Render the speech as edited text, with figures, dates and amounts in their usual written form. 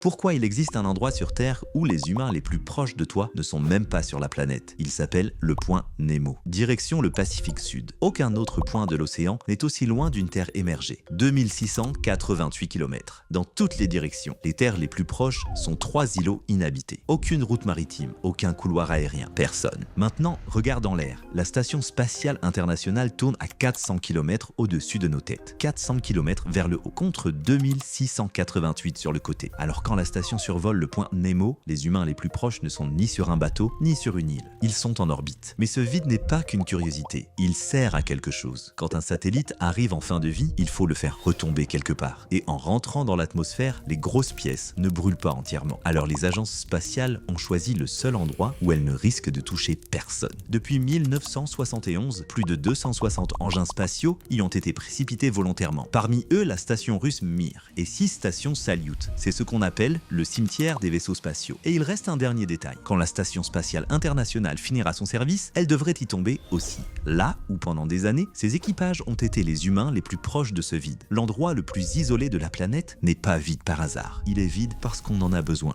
Pourquoi il existe un endroit sur Terre où les humains les plus proches de toi ne sont même pas sur la planète? Il s'appelle le point Nemo. Direction le Pacifique Sud. Aucun autre point de l'océan n'est aussi loin d'une Terre émergée. 2688 km. Dans toutes les directions, les terres les plus proches sont 3 îlots inhabités. Aucune route maritime, aucun couloir aérien, personne. Maintenant, regarde en l'air. La station spatiale internationale tourne à 400 km au-dessus de nos têtes. 400 km vers le haut, contre 2688 sur le côté. Alors quand la station survole le point Nemo, les humains les plus proches ne sont ni sur un bateau, ni sur une île. Ils sont en orbite. Mais ce vide n'est pas qu'une curiosité. Il sert à quelque chose. Quand un satellite arrive en fin de vie, il faut le faire retomber quelque part. Et en rentrant dans l'atmosphère, les grosses pièces ne brûlent pas entièrement. Alors les agences spatiales ont choisi le seul endroit où elles ne risquent de toucher personne. Depuis 1971, plus de 260 engins spatiaux y ont été précipités volontairement. Parmi eux, la station russe Mir et 6 stations Salyut. C'est ce qu'on appelle le cimetière des vaisseaux spatiaux. Et il reste un dernier détail. Quand la station spatiale internationale finira son service, elle devrait y tomber aussi. Là où pendant des années, ces équipages ont été les humains les plus proches de ce vide. L'endroit le plus isolé de la planète n'est pas vide par hasard. Il est vide parce qu'on en a besoin.